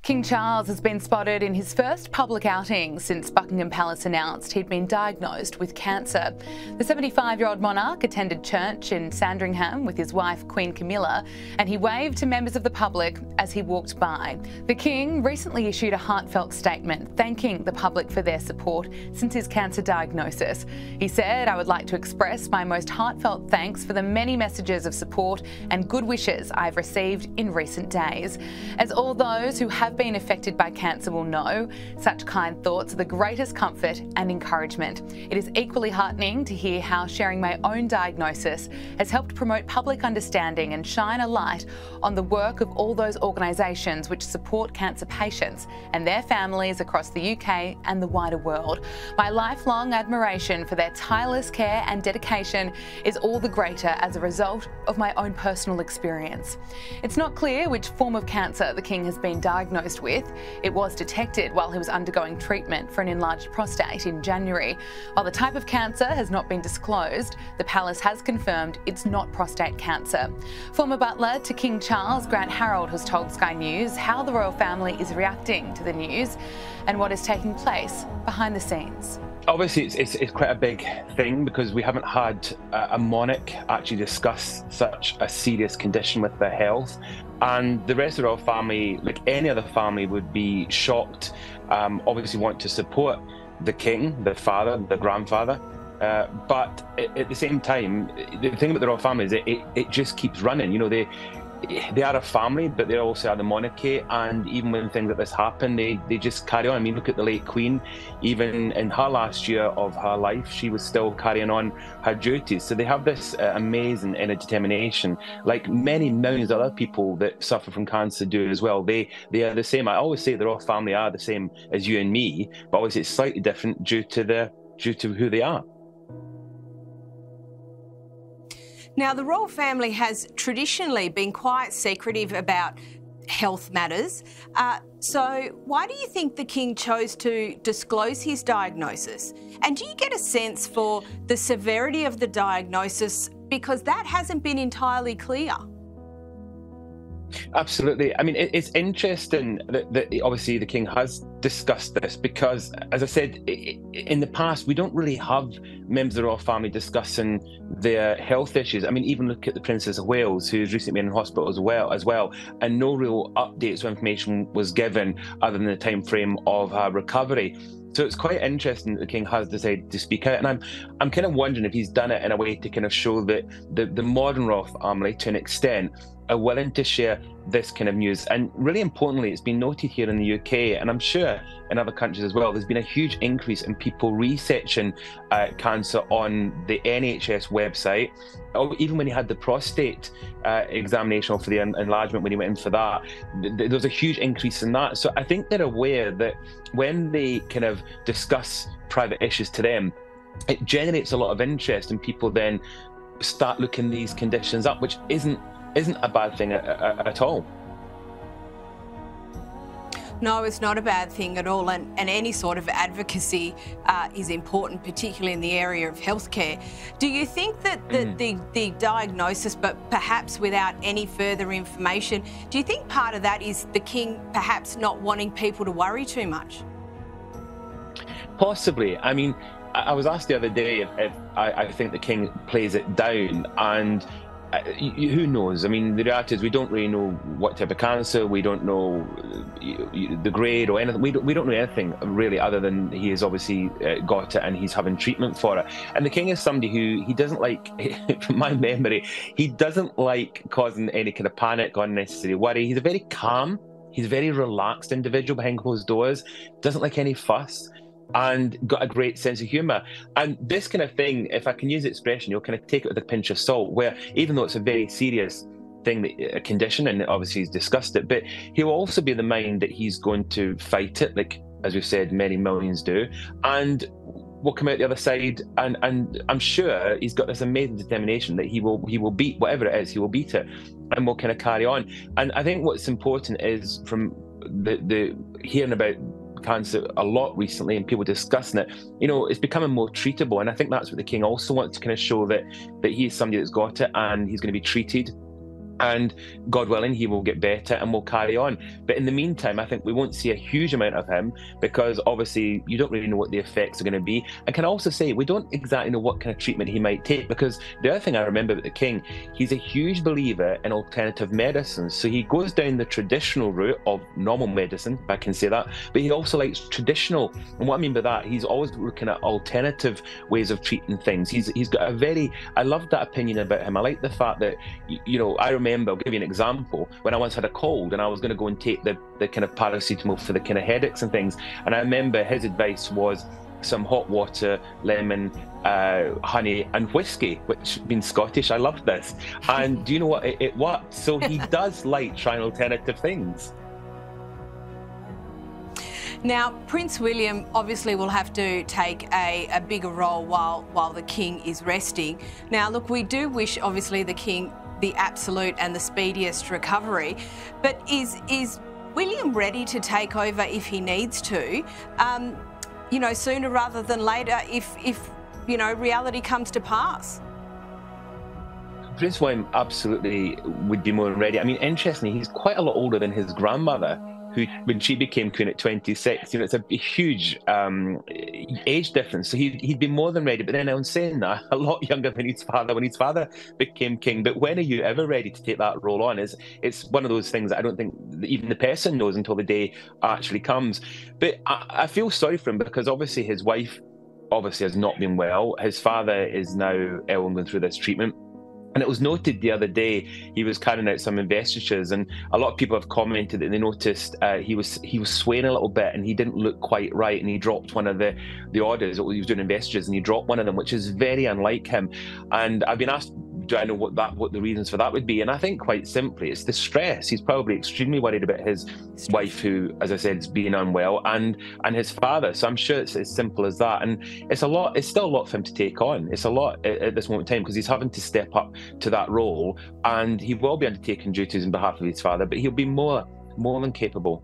King Charles has been spotted in his first public outing since Buckingham Palace announced he'd been diagnosed with cancer. The 75-year-old monarch attended church in Sandringham with his wife Queen Camilla, and he waved to members of the public as he walked by. The King recently issued a heartfelt statement thanking the public for their support since his cancer diagnosis. He said, "I would like to express my most heartfelt thanks for the many messages of support and good wishes I've received in recent days. As all those who have been affected by cancer will know, such kind thoughts are the greatest comfort and encouragement. It is equally heartening to hear how sharing my own diagnosis has helped promote public understanding and shine a light on the work of all those organisations which support cancer patients and their families across the UK and the wider world. My lifelong admiration for their tireless care and dedication is all the greater as a result of my own personal experience." It's not clear which form of cancer the King has been diagnosed with. It was detected while he was undergoing treatment for an enlarged prostate in January. While the type of cancer has not been disclosed, the palace has confirmed it's not prostate cancer. Former butler to King Charles, Grant Harold, has told Sky News how the royal family is reacting to the news and what is taking place behind the scenes. Obviously, it's quite a big thing because we haven't had a monarch actually discuss such a serious condition with their health. And the rest of the royal family, like any other family, would be shocked, obviously want to support the king, the father, the grandfather. But at the same time, the thing about the royal family is it just keeps running. You know, they are a family, but they also are the monarchy, and even when things like this happen, they just carry on. I mean, look at the late Queen. Even in her last year of her life, she was still carrying on her duties. So they have this amazing inner determination, like many millions of other people that suffer from cancer do as well. They are the same. I always say the royal family are the same as you and me, but obviously it's slightly different due to who they are. Now, the royal family has traditionally been quite secretive about health matters. So why do you think the King chose to disclose his diagnosis? And do you get a sense for the severity of the diagnosis? Because that hasn't been entirely clear. Absolutely. I mean, it's interesting that obviously the King has discussed this because, as I said, in the past, we don't really have members of the royal family discussing their health issues. I mean, even look at the Princess of Wales, who's recently been in hospital as well, and no real updates or information was given other than the time frame of her recovery. So it's quite interesting that the King has decided to speak out, and I'm kind of wondering if he's done it in a way to kind of show that the modern royal family, to an extent, are willing to share this kind of news. And really importantly, it's been noted here in the UK, and I'm sure in other countries as well, there's been a huge increase in people researching cancer on the NHS website. Even when he had the prostate examination for the enlargement, when he went in for that, there was a huge increase in that. So I think they're aware that when they kind of discuss private issues to them, it generates a lot of interest, and people then start looking these conditions up, which isn't a bad thing at all. No, it's not a bad thing at all, and any sort of advocacy is important, particularly in the area of healthcare. Do you think that the diagnosis, but perhaps without any further information, do you think part of that is the King perhaps not wanting people to worry too much? Possibly. I mean, I was asked the other day if I think the King plays it down, and who knows? I mean, the reality is we don't really know what type of cancer, we don't know the grade or anything. We don't know anything really, other than he has obviously got it and he's having treatment for it. And the King is somebody who he doesn't like, from my memory, he doesn't like causing any kind of panic or unnecessary worry. He's a very calm, he's a very relaxed individual behind closed doors, doesn't like any fuss, and got a great sense of humour. And this kind of thing, if I can use the expression, you'll kind of take it with a pinch of salt, where even though it's a very serious thing, a condition, and obviously he's discussed it, but he'll also be of the mind that he's going to fight it, like, as we've said, many millions do, and will come out the other side, and I'm sure he's got this amazing determination that he will beat whatever it is, he will beat it, and will kind of carry on. And I think what's important is, from the hearing about cancer a lot recently and people discussing it, you know, it's becoming more treatable, and I think that's what the King also wants to kind of show, that he is somebody that's got it and he's going to be treated And God willing, he will get better and will carry on. But in the meantime, I think we won't see a huge amount of him, because obviously you don't really know what the effects are going to be. And can I also say, we don't exactly know what kind of treatment he might take, because the other thing I remember about the king, he's a huge believer in alternative medicines. So he goes down the traditional route of normal medicine, if I can say that, but he also likes traditional. And what I mean by that, he's always looking at alternative ways of treating things. He's got a very, I love that opinion about him. I like the fact that, you know, I remember, I'll give you an example, when I once had a cold and I was going to go and take the kind of paracetamol for the kind of headaches and things, and I remember his advice was some hot water, lemon, honey and whiskey, which being Scottish, I loved this. And do you know what? It worked. So he does like trying alternative things. Now, Prince William obviously will have to take a bigger role while the King is resting. Now, look, we do wish, obviously, the King the absolute and the speediest recovery, but is William ready to take over if he needs to, you know, sooner rather than later, if you know, reality comes to pass? Prince William absolutely would be more than ready. I mean, interestingly, he's quite a lot older than his grandmother, who, when she became queen at 26, you know, it's a huge age difference. So he'd be more than ready. But then on saying that, a lot younger than his father when his father became king. But when are you ever ready to take that role on? It's one of those things that I don't think even the person knows until the day actually comes. But I feel sorry for him, because obviously his wife obviously has not been well. His father is now ill and going through this treatment. And it was noted the other day he was carrying out some investitures, and a lot of people have commented that they noticed he was swaying a little bit and he didn't look quite right, and he dropped one of the orders. He was doing investitures and he dropped one of them, which is very unlike him. And I've been asked, do I know what the reasons for that would be? And I think quite simply it's the stress. He's probably extremely worried about his wife, who, as I said, is being unwell, and his father. So I'm sure it's as simple as that. And it's still a lot for him to take on. It's a lot at this moment in time, because he's having to step up to that role, and he will be undertaking duties on behalf of his father, but he'll be more than capable.